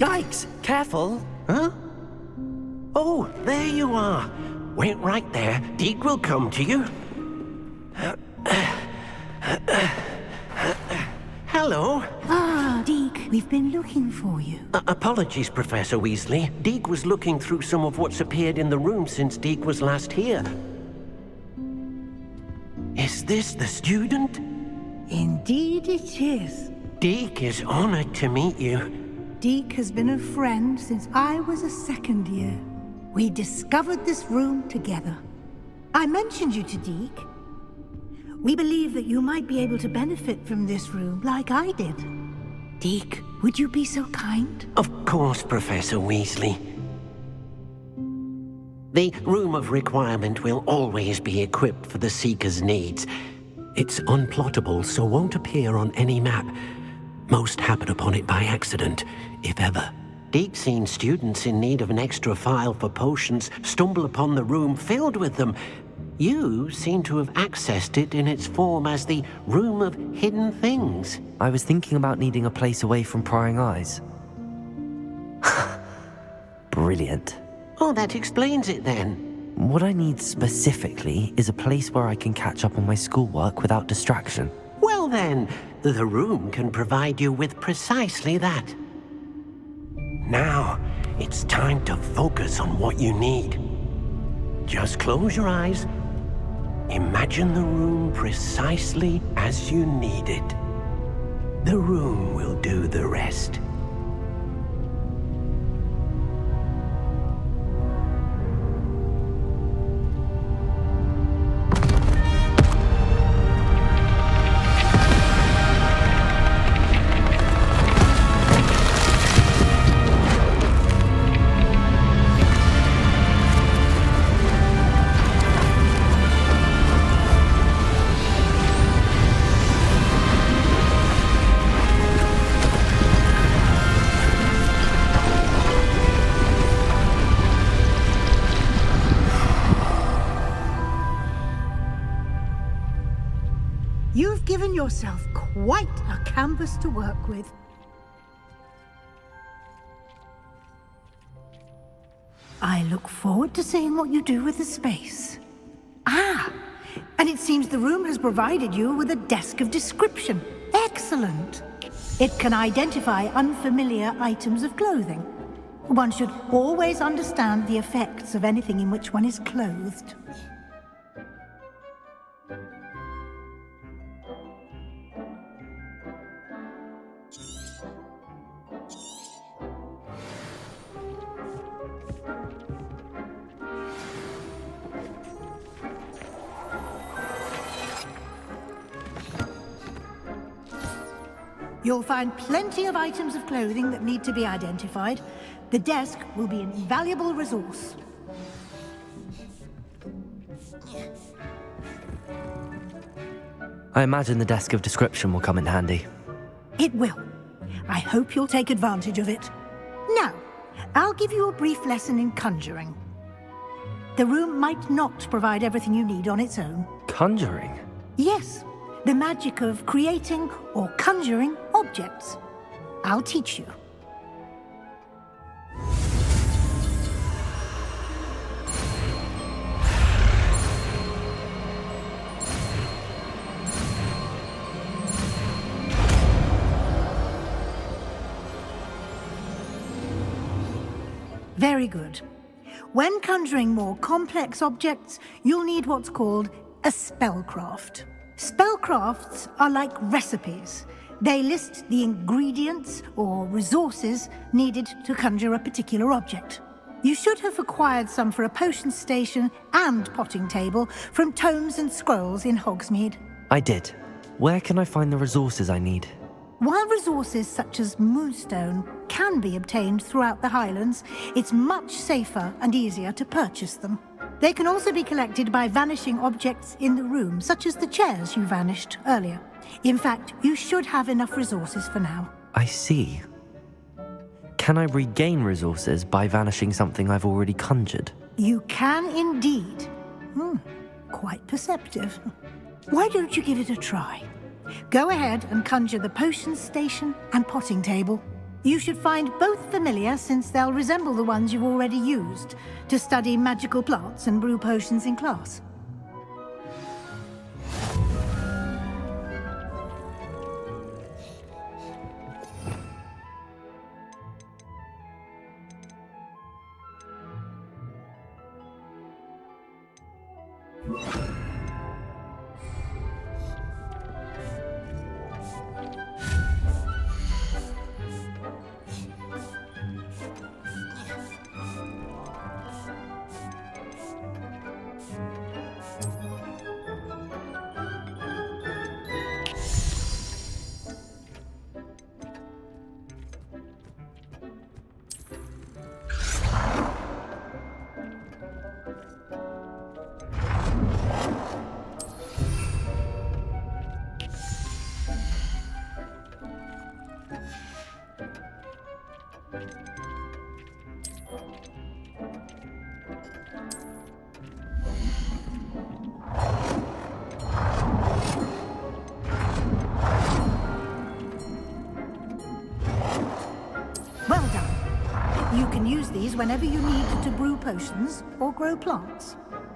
Yikes! Careful! Huh? Oh, there you are. Wait right there. Deke will come to you. Hello. Ah, Deke, we've been looking for you. Apologies, Professor Weasley. Deke was looking through some of what's appeared in the room since Deke was last here. Is this the student? Indeed it is. Deke is honored to meet you. Deke has been a friend since I was a second year. We discovered this room together. I mentioned you to Deke. We believe that you might be able to benefit from this room like I did. Deke, would you be so kind? Of course, Professor Weasley. The Room of Requirement will always be equipped for the Seeker's needs. It's unplottable, so won't appear on any map. Most happen upon it by accident, if ever. Deke's seen students in need of an extra file for potions stumble upon the room filled with them. You seem to have accessed it in its form as the Room of Hidden Things. I was thinking about needing a place away from prying eyes. Brilliant. Oh, that explains it then. What I need specifically is a place where I can catch up on my schoolwork without distraction. Well then, the room can provide you with precisely that. Now, it's time to focus on what you need. Just close your eyes. Imagine the room precisely as you need it. The room will do the rest. You've given yourself quite a canvas to work with. I look forward to seeing what you do with the space. Ah, and it seems the room has provided you with a desk of description. Excellent. It can identify unfamiliar items of clothing. One should always understand the effects of anything in which one is clothed. You'll find plenty of items of clothing that need to be identified. The desk will be an invaluable resource. I imagine the desk of description will come in handy. It will. I hope you'll take advantage of it. Now, I'll give you a brief lesson in conjuring. The room might not provide everything you need on its own. Conjuring? Yes, the magic of creating or conjuring objects. I'll teach you. Very good. When conjuring more complex objects, you'll need what's called a spellcraft. Spellcrafts are like recipes. They list the ingredients or resources needed to conjure a particular object. You should have acquired some for a potion station and potting table from tomes and scrolls in Hogsmeade. I did. Where can I find the resources I need? While resources such as moonstone can be obtained throughout the Highlands, it's much safer and easier to purchase them. They can also be collected by vanishing objects in the room, such as the chairs you vanished earlier. In fact, you should have enough resources for now. I see. Can I regain resources by vanishing something I've already conjured? You can indeed. Quite perceptive. Why don't you give it a try? Go ahead and conjure the potion station and potting table. You should find both familiar, since they'll resemble the ones you've already used to study magical plants and brew potions in class. Well done. You can use these whenever you need to brew potions or grow plants.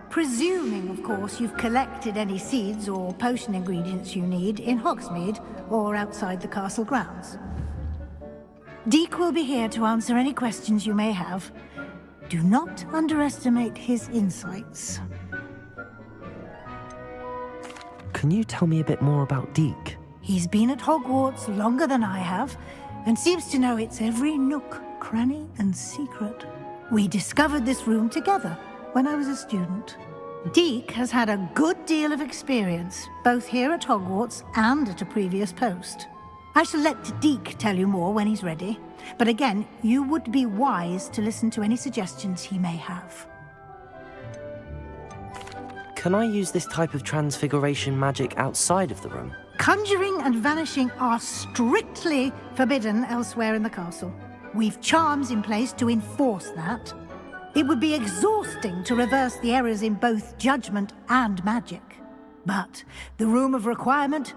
Presuming, of course, you've collected any seeds or potion ingredients you need in Hogsmeade or outside the castle grounds. Deek will be here to answer any questions you may have. Do not underestimate his insights. Can you tell me a bit more about Deek? He's been at Hogwarts longer than I have, and seems to know its every nook, cranny, and secret. We discovered this room together when I was a student. Deek has had a good deal of experience, both here at Hogwarts and at a previous post. I shall let Deek tell you more when he's ready, but again, you would be wise to listen to any suggestions he may have. Can I use this type of transfiguration magic outside of the room? Conjuring and vanishing are strictly forbidden elsewhere in the castle. We've charms in place to enforce that. It would be exhausting to reverse the errors in both judgment and magic. But the Room of Requirement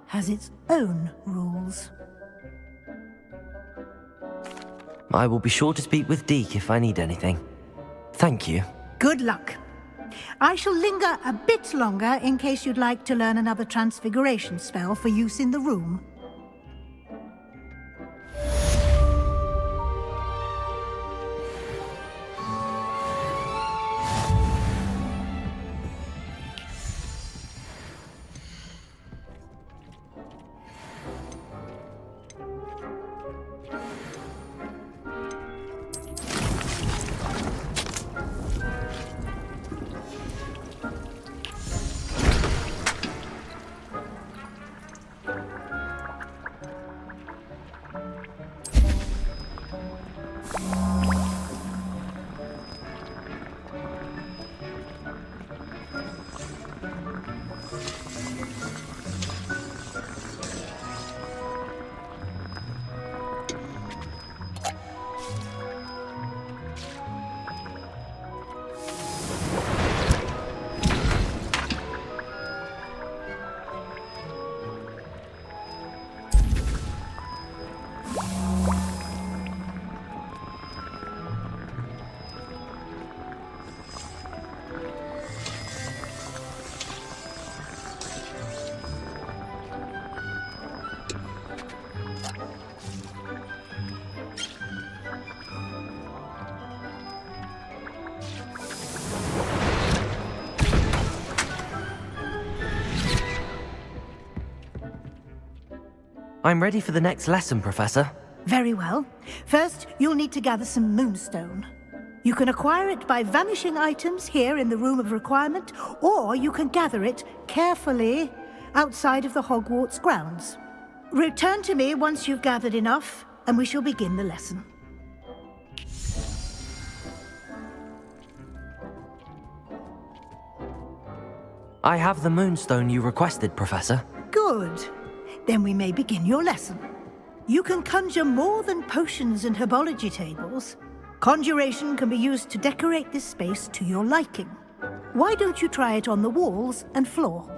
has its own rules. I will be sure to speak with Deek if I need anything. Thank you. Good luck. I shall linger a bit longer in case you'd like to learn another transfiguration spell for use in the room. I'm ready for the next lesson, Professor. Very well. First, you'll need to gather some moonstone. You can acquire it by vanishing items here in the Room of Requirement, or you can gather it carefully outside of the Hogwarts grounds. Return to me once you've gathered enough, and we shall begin the lesson. I have the moonstone you requested, Professor. Good. Then we may begin your lesson. You can conjure more than potions and herbology tables. Conjuration can be used to decorate this space to your liking. Why don't you try it on the walls and floor?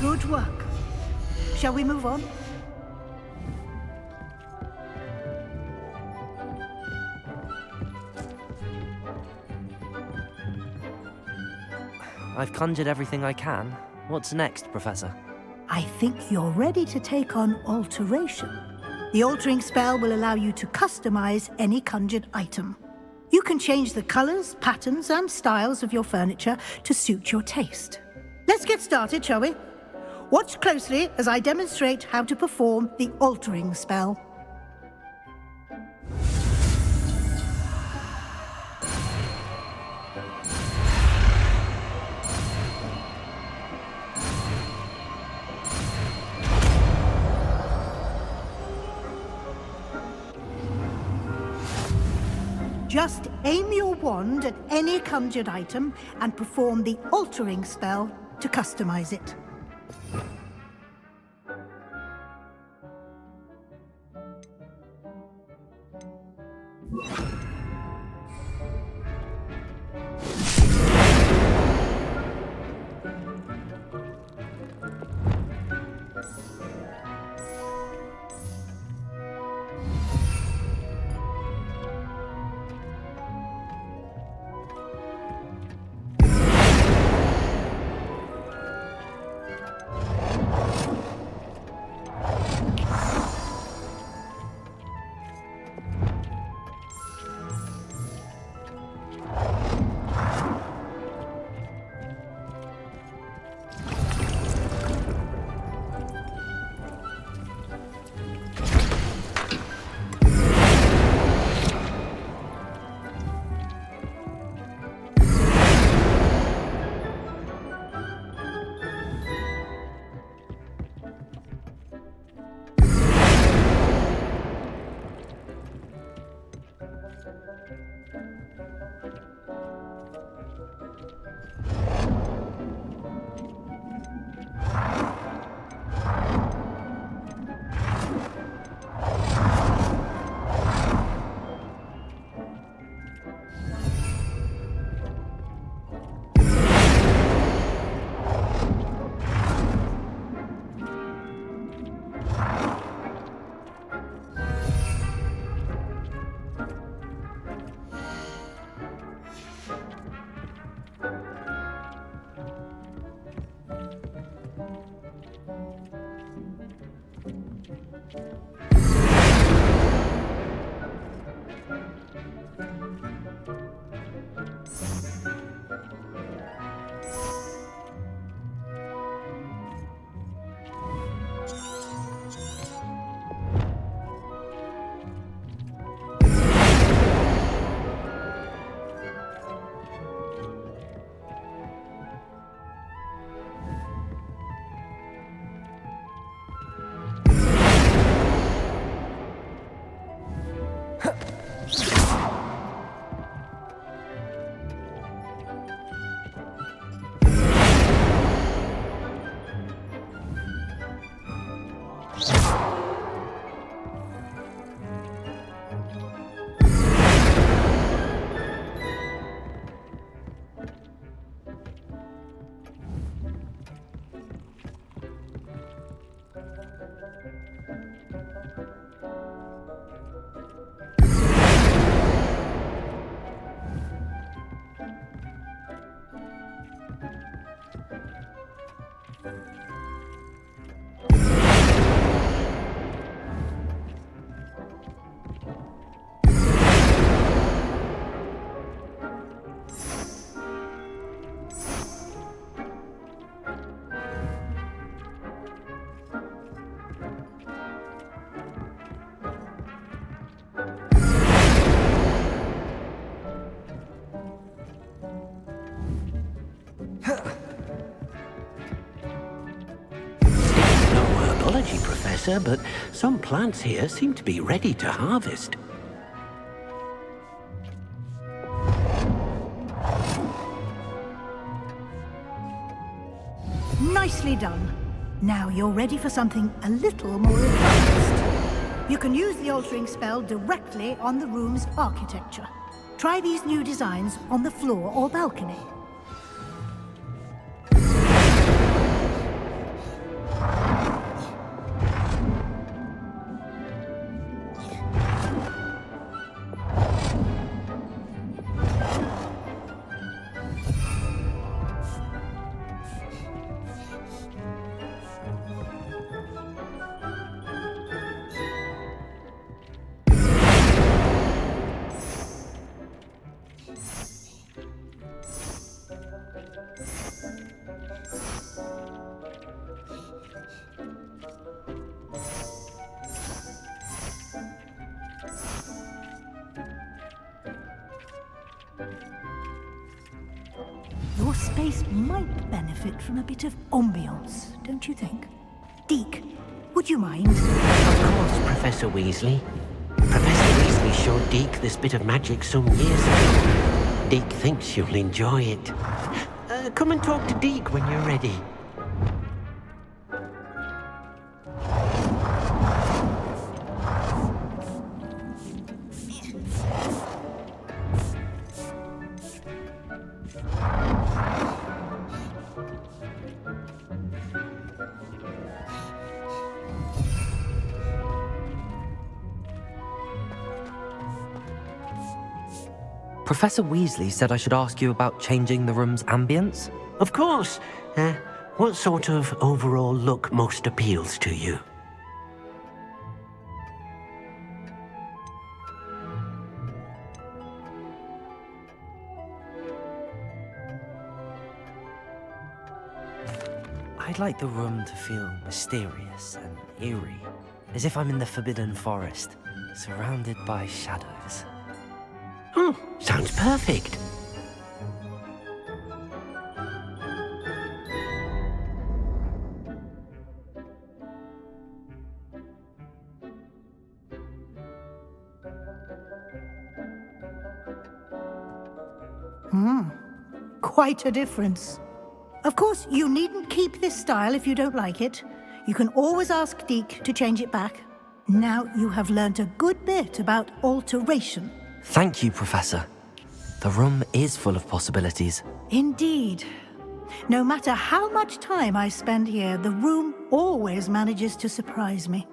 Good work. Shall we move on? I've conjured everything I can. What's next, Professor? I think you're ready to take on alteration. The altering spell will allow you to customize any conjured item. You can change the colors, patterns, and styles of your furniture to suit your taste. Let's get started, shall we? Watch closely as I demonstrate how to perform the altering spell. Just aim your wand at any conjured item and perform the altering spell to customize it. Professor, but some plants here seem to be ready to harvest. Nicely done. Now you're ready for something a little more advanced. You can use the altering spell directly on the room's architecture. Try these new designs on the floor or balcony. Your space might benefit from a bit of ambiance, don't you think? Deke, would you mind? Of course, Professor Weasley. Professor Weasley showed Deke this bit of magic some years ago. Deke thinks you'll enjoy it. Come and talk to Deke when you're ready. Professor Weasley said I should ask you about changing the room's ambience? Of course. What sort of overall look most appeals to you? I'd like the room to feel mysterious and eerie, as if I'm in the Forbidden Forest, surrounded by shadows. Oh, sounds perfect. Quite a difference. Of course, you needn't keep this style if you don't like it. You can always ask Deke to change it back. Now you have learnt a good bit about alteration. Thank you, Professor. The room is full of possibilities. Indeed. No matter how much time I spend here, the room always manages to surprise me.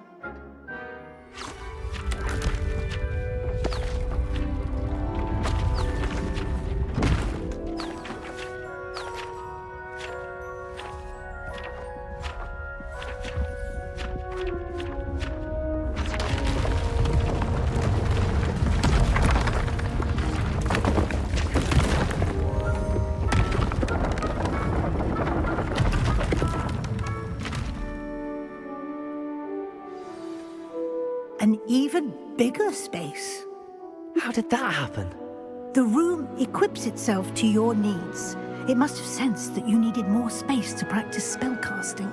An even bigger space. How did that happen? The room equips itself to your needs. It must have sensed that you needed more space to practice spellcasting.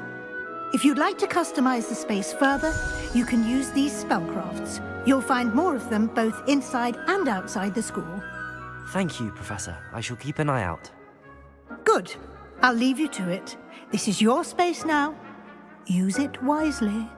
If you'd like to customize the space further, you can use these spellcrafts. You'll find more of them both inside and outside the school. Thank you, Professor. I shall keep an eye out. Good. I'll leave you to it. This is your space now. Use it wisely.